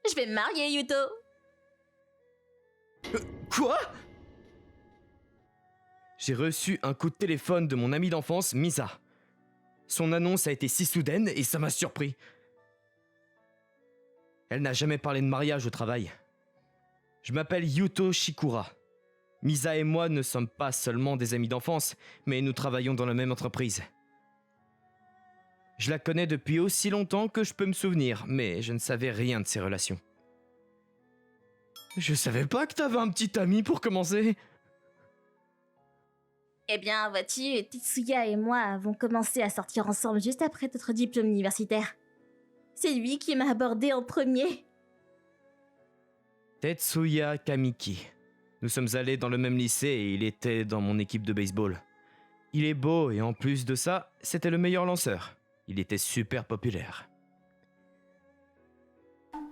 Je vais me marier, Yuto. Quoi? J'ai reçu un coup de téléphone de mon amie d'enfance, Misa. Son annonce a été si soudaine et ça m'a surpris. Elle n'a jamais parlé de mariage au travail. Je m'appelle Yuto Shikura. Misa et moi ne sommes pas seulement des amis d'enfance, mais nous travaillons dans la même entreprise. Je la connais depuis aussi longtemps que je peux me souvenir, mais je ne savais rien de ses relations. Je savais pas que t'avais un petit ami pour commencer. Eh bien, vois-tu, Tetsuya et moi avons commencé à sortir ensemble juste après notre diplôme universitaire. C'est lui qui m'a abordé en premier. Tetsuya Kamiki. Nous sommes allés dans le même lycée et il était dans mon équipe de baseball. Il est beau et en plus de ça, c'était le meilleur lanceur. Il était super populaire.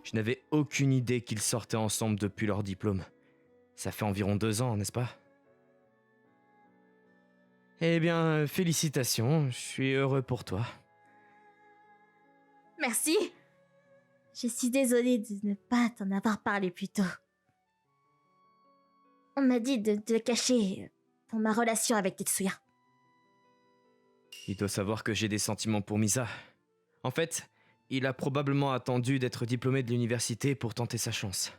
Je n'avais aucune idée qu'ils sortaient ensemble depuis leur diplôme. Ça fait environ 2 ans, n'est-ce pas? Eh bien, félicitations, je suis heureux pour toi. Merci. Je suis désolée de ne pas t'en avoir parlé plus tôt. On m'a dit de te cacher pour ma relation avec Tetsuya. Il doit savoir que j'ai des sentiments pour Misa. En fait, il a probablement attendu d'être diplômé de l'université pour tenter sa chance.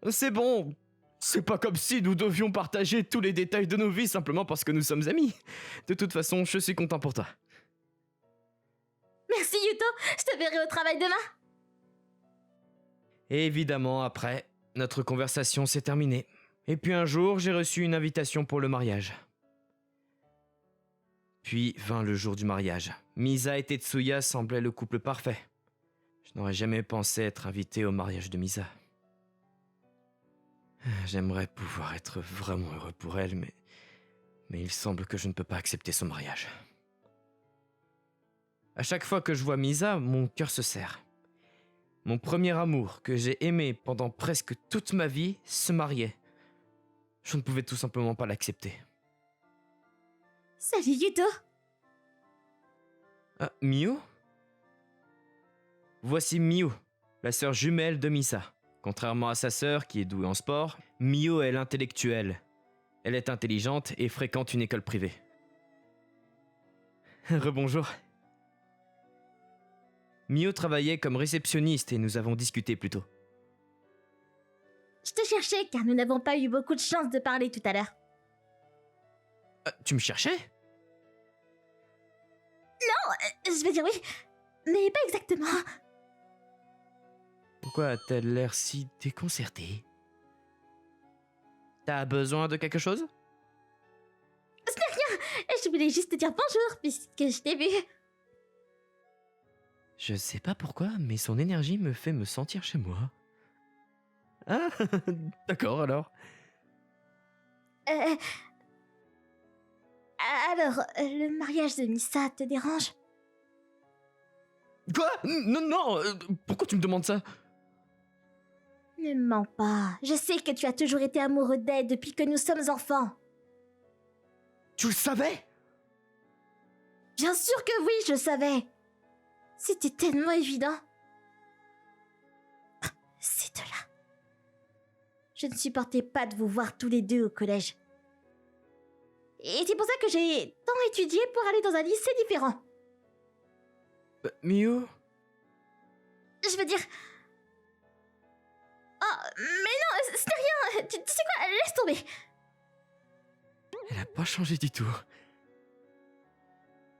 C'est bon! C'est pas comme si nous devions partager tous les détails de nos vies simplement parce que nous sommes amis. De toute façon, je suis content pour toi. Merci Yuto, je te verrai au travail demain. Et évidemment, après, notre conversation s'est terminée. Et puis un jour, j'ai reçu une invitation pour le mariage. Puis vint le jour du mariage. Misa et Tetsuya semblaient le couple parfait. Je n'aurais jamais pensé être invité au mariage de Misa. J'aimerais pouvoir être vraiment heureux pour elle, mais il semble que je ne peux pas accepter son mariage. À chaque fois que je vois Misa, mon cœur se serre. Mon premier amour, que j'ai aimé pendant presque toute ma vie, se mariait. Je ne pouvais tout simplement pas l'accepter. Salut Yuto. Ah, Miu? Voici Miu, la sœur jumelle de Misa. Contrairement à sa sœur, qui est douée en sport, Miu est l'intellectuelle. Elle est intelligente et fréquente une école privée. Rebonjour. Miu travaillait comme réceptionniste et nous avons discuté plus tôt. Je te cherchais car nous n'avons pas eu beaucoup de chance de parler tout à l'heure. Tu me cherchais? Je vais dire oui, mais pas exactement. Pourquoi a-t-elle l'air si déconcertée? T'as besoin de quelque chose? Ce n'est rien, je voulais juste te dire bonjour puisque je t'ai vu. Je sais pas pourquoi, mais son énergie me fait me sentir chez moi. Ah, d'accord alors. Alors, le mariage de Misa te dérange? Quoi? Non, pourquoi tu me demandes ça? Ne mens pas, je sais que tu as toujours été amoureux d'elle depuis que nous sommes enfants. Tu le savais? Bien sûr que oui, je le savais. C'était tellement évident. Ces deux-là. Je ne supportais pas de vous voir tous les deux au collège. Et c'est pour ça que j'ai tant étudié pour aller dans un lycée différent. Miu? Je veux dire... Oh, mais non, ce n'est rien. Tu sais quoi, laisse tomber. Elle a pas changé du tout.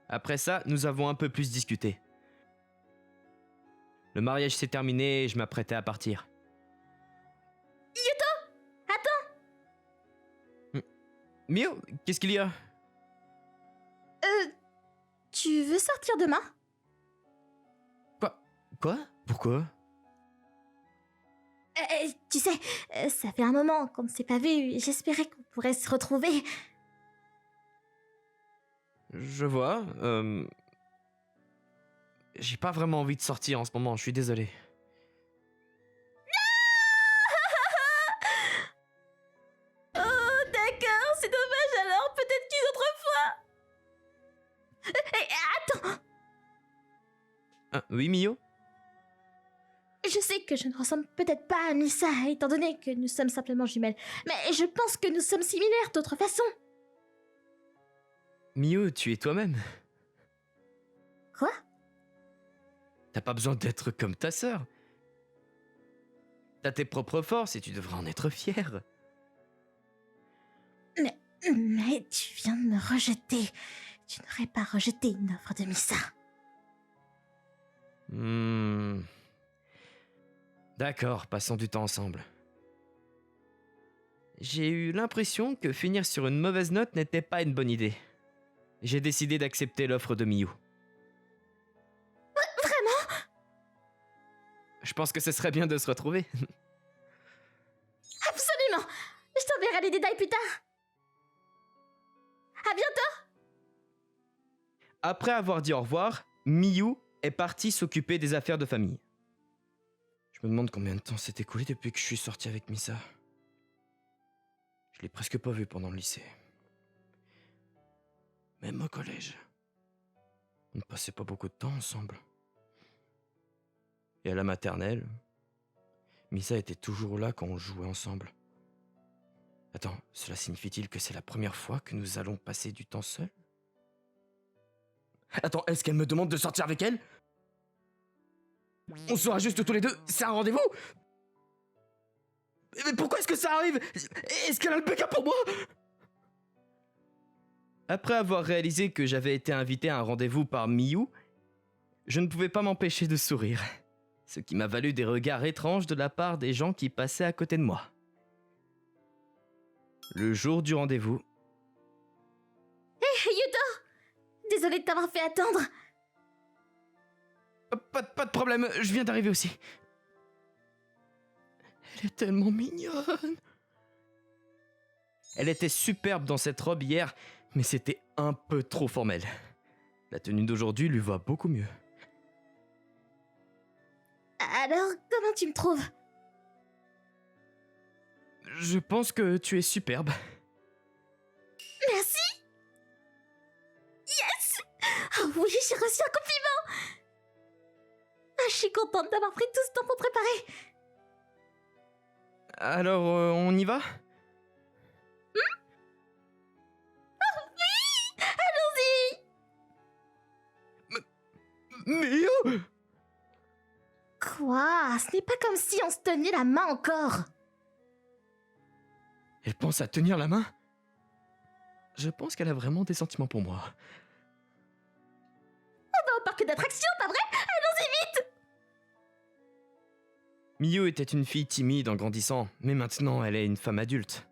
Après ça, nous avons un peu plus discuté. Le mariage s'est terminé et je m'apprêtais à partir. Yuto, attends. Miu, qu'est-ce qu'il y a? Tu veux sortir demain? Quoi? Pourquoi? Tu sais, ça fait un moment qu'on ne s'est pas vu et j'espérais qu'on pourrait se retrouver. Je vois, j'ai pas vraiment envie de sortir en ce moment, je suis désolé. Oh, d'accord, c'est dommage alors, peut-être qu'une autre fois. Attends. Ah, oui, Miu? Je sais que je ne ressemble peut-être pas à Misa, étant donné que nous sommes simplement jumelles, mais je pense que nous sommes similaires d'autre façon. Miyu, tu es toi-même. Quoi? T'as pas besoin d'être comme ta sœur. T'as tes propres forces et tu devrais en être fier. Mais tu viens de me rejeter. Tu n'aurais pas rejeté une offre de Misa. D'accord, passons du temps ensemble. J'ai eu l'impression que finir sur une mauvaise note n'était pas une bonne idée. J'ai décidé d'accepter l'offre de Miyu. Vraiment? Je pense que ce serait bien de se retrouver. Absolument. Je t'enverrai les détails plus tard. À bientôt. Après avoir dit au revoir, Miyu est partie s'occuper des affaires de famille. Je me demande combien de temps s'est écoulé depuis que je suis sorti avec Misa. Je l'ai presque pas vue pendant le lycée. Même au collège. On ne passait pas beaucoup de temps ensemble. Et à la maternelle, Misa était toujours là quand on jouait ensemble. Attends, cela signifie-t-il que c'est la première fois que nous allons passer du temps seuls? Attends, est-ce qu'elle me demande de sortir avec elle? On sera juste tous les deux, c'est un rendez-vous? Mais pourquoi est-ce que ça arrive? Est-ce qu'elle a le BK pour moi? Après avoir réalisé que j'avais été invité à un rendez-vous par Miyu, je ne pouvais pas m'empêcher de sourire, ce qui m'a valu des regards étranges de la part des gens qui passaient à côté de moi. Le jour du rendez-vous, Hé, Yuto! Désolée de t'avoir fait attendre. pas de problème, je viens d'arriver aussi. Elle est tellement mignonne. Elle était superbe dans cette robe hier, mais c'était un peu trop formel. La tenue d'aujourd'hui lui va beaucoup mieux. Alors, comment tu me trouves? Je pense que tu es superbe. Merci. Yes! Oh oui, j'ai reçu un compliment. Ah, je suis contente d'avoir pris tout ce temps pour préparer. Alors, on y va? Allons-y! Miyu! Quoi? Ce n'est pas comme si on se tenait la main encore. Elle pense à tenir la main? Je pense qu'elle a vraiment des sentiments pour moi. On va au parc d'attractions, pas vrai? Allons-y vite! Miyu était une fille timide en grandissant, mais maintenant elle est une femme adulte.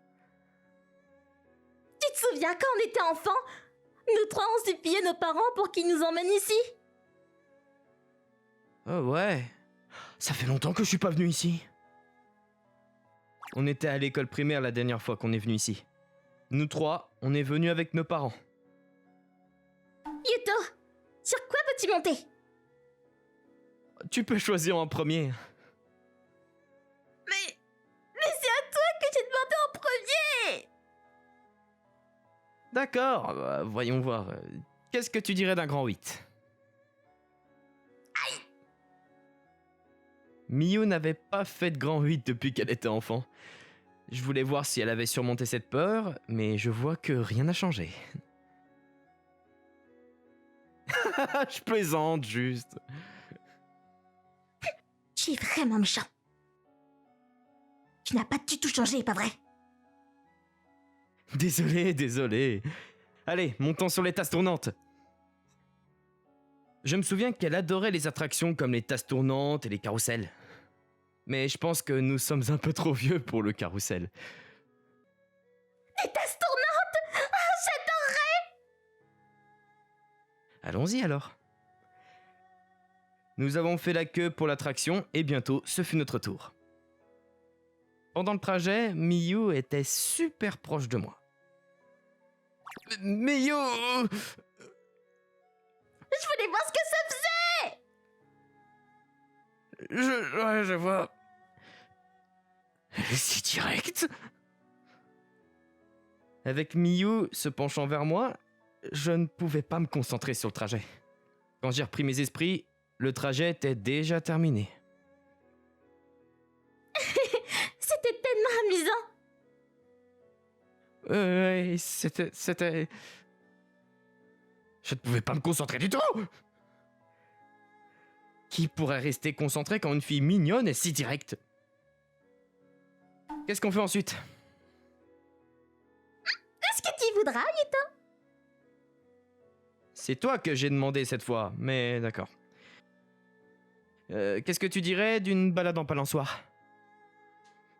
Tu te souviens quand on était enfants? Nous trois, on suppliait nos parents pour qu'ils nous emmènent ici. Oh ouais. Ça fait longtemps que je suis pas venu ici. On était à l'école primaire la dernière fois qu'on est venu ici. Nous trois, on est venus avec nos parents. Yuto, sur quoi peux-tu monter? Tu peux choisir en premier. Mais c'est à toi que j'ai demandé en premier! D'accord, voyons voir. Qu'est-ce que tu dirais d'un grand 8? Miyu n'avait pas fait de grand 8 depuis qu'elle était enfant. Je voulais voir si elle avait surmonté cette peur, mais je vois que rien n'a changé. Je plaisante juste. Tu es vraiment méchant. Tu n'as pas du tout changé, pas vrai? Désolé. Allez, montons sur les tasses tournantes. Je me souviens qu'elle adorait les attractions comme les tasses tournantes et les carrousels. Mais je pense que nous sommes un peu trop vieux pour le carrousel. Les tasses tournantes! Ah, j'adorerais! Allons-y alors. Nous avons fait la queue pour l'attraction et bientôt ce fut notre tour. Pendant le trajet, Miyu était super proche de moi. Miyu! Je voulais voir ce que ça faisait! Je vois. Elle est si directe. Avec Miyu se penchant vers moi, je ne pouvais pas me concentrer sur le trajet. Quand j'ai repris mes esprits, le trajet était déjà terminé. C'était... Je ne pouvais pas me concentrer du tout. Qui pourrait rester concentré quand une fille mignonne est si directe? Qu'est-ce qu'on fait ensuite? Est-ce que tu voudras, Yuto? C'est toi que j'ai demandé cette fois, mais d'accord. Qu'est-ce que tu dirais d'une balade en palançoire?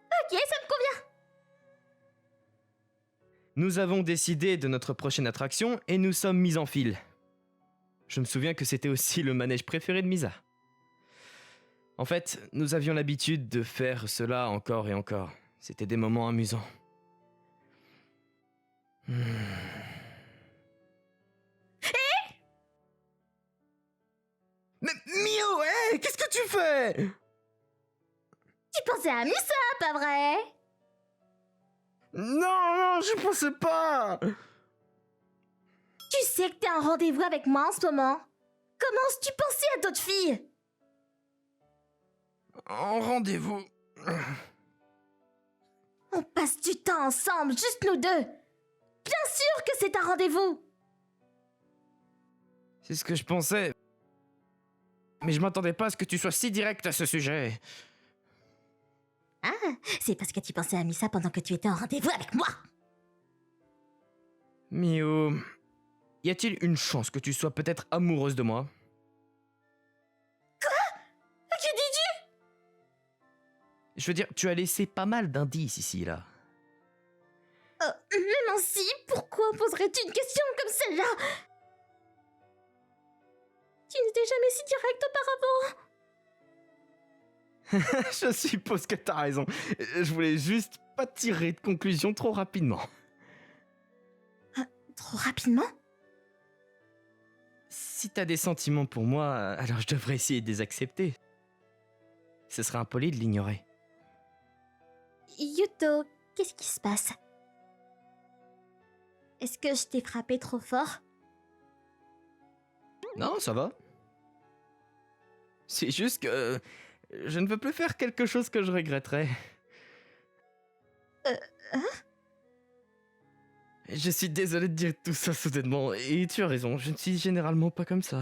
Ok, ça me convient. Nous avons décidé de notre prochaine attraction et nous sommes mis en file. Je me souviens que c'était aussi le manège préféré de Misa. En fait, nous avions l'habitude de faire cela encore et encore. C'était des moments amusants. Mais Mio, hé, qu'est-ce que tu fais? Tu pensais à Misa, pas vrai? Non, je pensais pas. Tu sais que t'es en rendez-vous avec moi en ce moment. Commences-tu penser à d'autres filles? En rendez-vous. On passe du temps ensemble, juste nous deux. Bien sûr que c'est un rendez-vous. C'est ce que je pensais. Mais je m'attendais pas à ce que tu sois si direct à ce sujet. Ah, c'est parce que tu pensais à Misa pendant que tu étais en rendez-vous avec moi. Mio, y a-t-il une chance que tu sois peut-être amoureuse de moi? Que dis-tu? Je veux dire, tu as laissé pas mal d'indices ici, là. Même ainsi, pourquoi poserais-tu une question comme celle-là? Tu n'étais jamais si direct auparavant. Je suppose que t'as raison. Je voulais juste pas tirer de conclusion trop rapidement. Trop rapidement? Si t'as des sentiments pour moi, alors je devrais essayer de les accepter. Ce serait impoli de l'ignorer. Yuto, qu'est-ce qui se passe? Est-ce que je t'ai frappé trop fort? Non, ça va. C'est juste que je ne veux plus faire quelque chose que je regretterais. Hein? Je suis désolé de dire tout ça soudainement, et tu as raison, je ne suis généralement pas comme ça.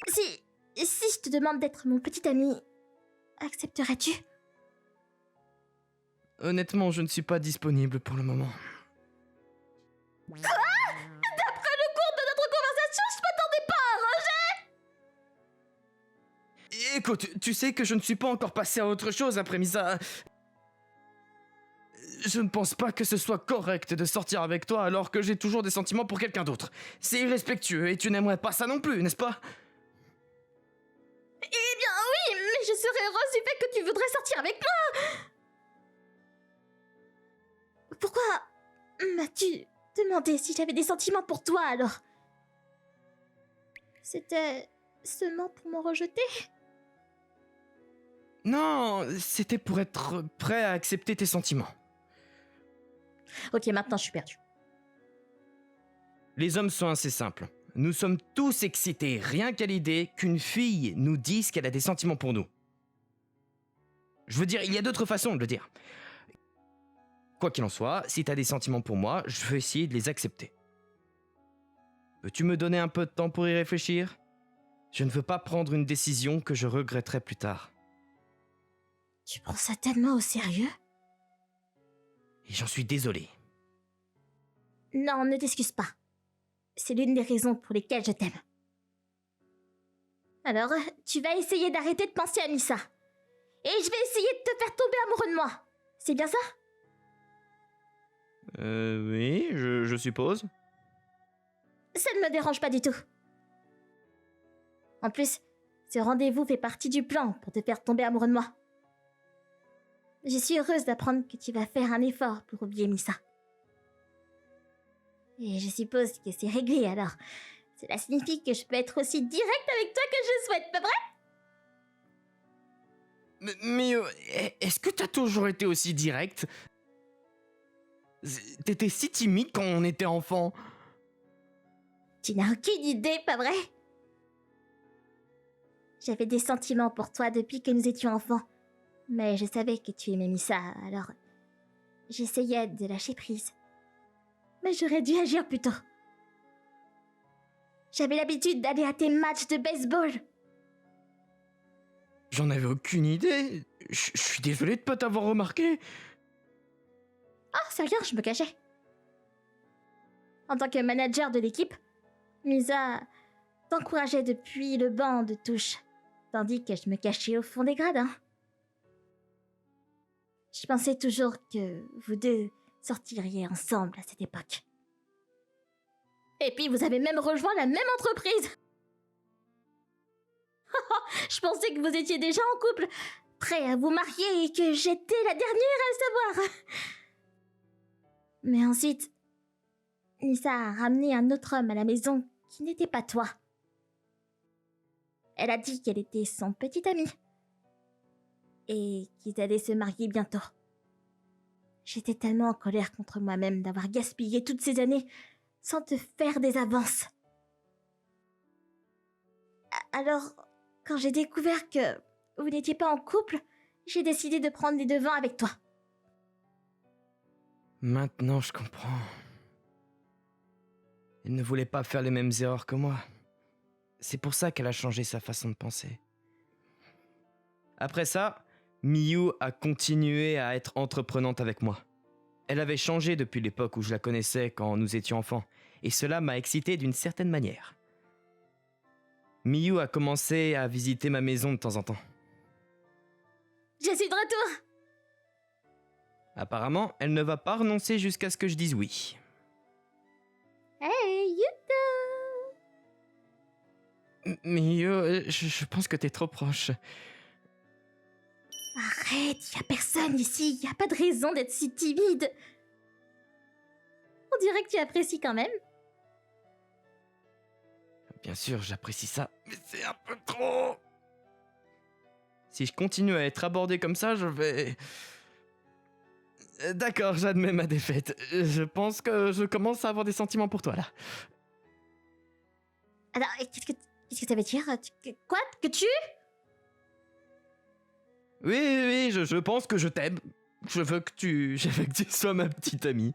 Si je te demande d'être mon petit ami, accepterais-tu? Honnêtement, je ne suis pas disponible pour le moment. D'après le cours de notre conversation, je m'attendais pas à un rejet. Écoute, tu sais que je ne suis pas encore passé à autre chose après Misa. Je ne pense pas que ce soit correct de sortir avec toi alors que j'ai toujours des sentiments pour quelqu'un d'autre. C'est irrespectueux et tu n'aimerais pas ça non plus, n'est-ce pas? Eh bien oui, mais je serais heureuse du fait que tu voudrais sortir avec moi. Pourquoi m'as-tu demandé si j'avais des sentiments pour toi alors? C'était seulement pour me rejeter? Non, c'était pour être prêt à accepter tes sentiments. Ok, maintenant je suis perdue. Les hommes sont assez simples. Nous sommes tous excités rien qu'à l'idée qu'une fille nous dise qu'elle a des sentiments pour nous. Je veux dire, il y a d'autres façons de le dire. Quoi qu'il en soit, si t'as des sentiments pour moi, je veux essayer de les accepter. Peux-tu me donner un peu de temps pour y réfléchir? Je ne veux pas prendre une décision que je regretterai plus tard. Tu prends ça tellement au sérieux? Et j'en suis désolé. Non, ne t'excuse pas. C'est l'une des raisons pour lesquelles je t'aime. Alors, tu vas essayer d'arrêter de penser à Misa. Et je vais essayer de te faire tomber amoureux de moi. C'est bien ça? Oui, je suppose. Ça ne me dérange pas du tout. En plus, ce rendez-vous fait partie du plan pour te faire tomber amoureux de moi. Je suis heureuse d'apprendre que tu vas faire un effort pour oublier Misa. Et je suppose que c'est réglé alors. Cela signifie que je peux être aussi directe avec toi que je le souhaite, pas vrai? Mais est-ce que t'as toujours été aussi direct? T'étais si timide quand on était enfant. Tu n'as aucune idée, pas vrai? J'avais des sentiments pour toi depuis que nous étions enfants. Mais je savais que tu aimais Misa, alors j'essayais de lâcher prise. Mais j'aurais dû agir plus tôt. J'avais l'habitude d'aller à tes matchs de baseball. J'en avais aucune idée. Je suis désolé de pas t'avoir remarqué. Ah, c'est rien, je me cachais. En tant que manager de l'équipe, Misa t'encourageait depuis le banc de touche, tandis que je me cachais au fond des gradins. Je pensais toujours que vous deux sortiriez ensemble à cette époque. Et puis vous avez même rejoint la même entreprise. Je pensais que vous étiez déjà en couple, prêt à vous marier et que j'étais la dernière à le savoir. Mais ensuite, Nissa a ramené un autre homme à la maison qui n'était pas toi. Elle a dit qu'elle était son petit ami et qu'ils allaient se marier bientôt. J'étais tellement en colère contre moi-même d'avoir gaspillé toutes ces années sans te faire des avances. Alors, quand j'ai découvert que vous n'étiez pas en couple, j'ai décidé de prendre les devants avec toi. Maintenant, je comprends. Elle ne voulait pas faire les mêmes erreurs que moi. C'est pour ça qu'elle a changé sa façon de penser. Après ça, Miyu a continué à être entreprenante avec moi. Elle avait changé depuis l'époque où je la connaissais quand nous étions enfants, et cela m'a excité d'une certaine manière. Miyu a commencé à visiter ma maison de temps en temps. Je suis de retour. Apparemment, elle ne va pas renoncer jusqu'à ce que je dise oui. Hey, Yuta! Miyu, je pense que t'es trop proche. Arrête, y a personne ici, y a pas de raison d'être si timide. On dirait que tu apprécies quand même. Bien sûr, j'apprécie ça, mais c'est un peu trop. Si je continue à être abordé comme ça, je vais... D'accord, j'admets ma défaite. Je pense que je commence à avoir des sentiments pour toi, là. Alors, qu'est-ce que ça veut dire? Quoi? Que tu... Oui, je pense que je t'aime. Je veux que tu sois ma petite amie.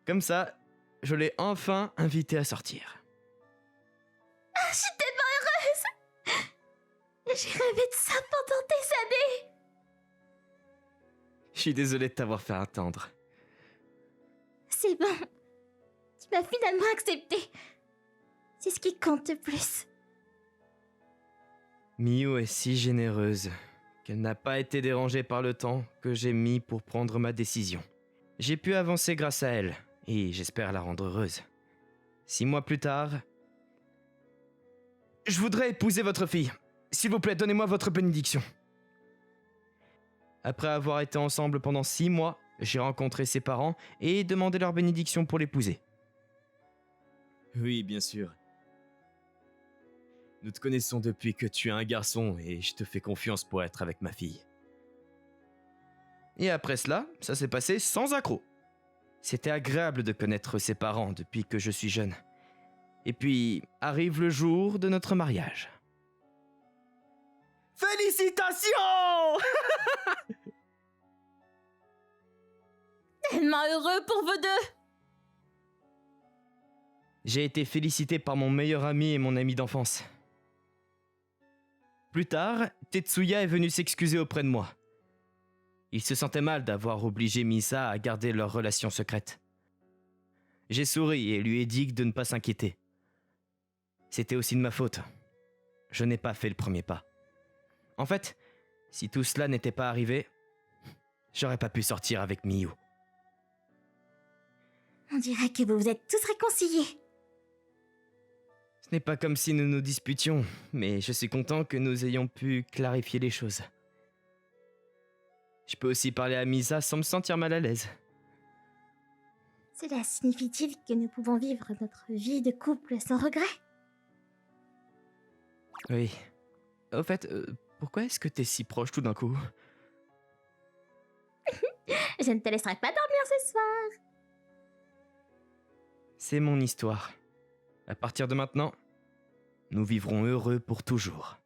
Comme ça, je l'ai enfin invitée à sortir. Ah, je suis tellement heureuse! J'ai rêvé de ça pendant des années! Je suis désolé de t'avoir fait attendre. C'est bon. Tu m'as finalement accepté. C'est ce qui compte le plus. Miyu est si généreuse qu'elle n'a pas été dérangée par le temps que j'ai mis pour prendre ma décision. J'ai pu avancer grâce à elle, et j'espère la rendre heureuse. 6 mois plus tard... Je voudrais épouser votre fille. S'il vous plaît, donnez-moi votre bénédiction. Après avoir été ensemble pendant 6 mois, j'ai rencontré ses parents et demandé leur bénédiction pour l'épouser. Oui, bien sûr. Nous te connaissons depuis que tu es un garçon et je te fais confiance pour être avec ma fille. Et après cela, ça s'est passé sans accroc. C'était agréable de connaître ses parents depuis que je suis jeune. Et puis, arrive le jour de notre mariage. Félicitations! Tellement heureux pour vous deux! J'ai été félicité par mon meilleur ami et mon ami d'enfance. Plus tard, Tetsuya est venu s'excuser auprès de moi. Il se sentait mal d'avoir obligé Misa à garder leur relation secrète. J'ai souri et lui ai dit de ne pas s'inquiéter. C'était aussi de ma faute. Je n'ai pas fait le premier pas. En fait, si tout cela n'était pas arrivé, j'aurais pas pu sortir avec Miyu. On dirait que vous vous êtes tous réconciliés. Ce n'est pas comme si nous nous disputions, mais je suis content que nous ayons pu clarifier les choses. Je peux aussi parler à Misa sans me sentir mal à l'aise. Cela signifie-t-il que nous pouvons vivre notre vie de couple sans regret? Oui. Au fait, pourquoi est-ce que t'es si proche tout d'un coup? Je ne te laisserai pas dormir ce soir. C'est mon histoire. À partir de maintenant, nous vivrons heureux pour toujours.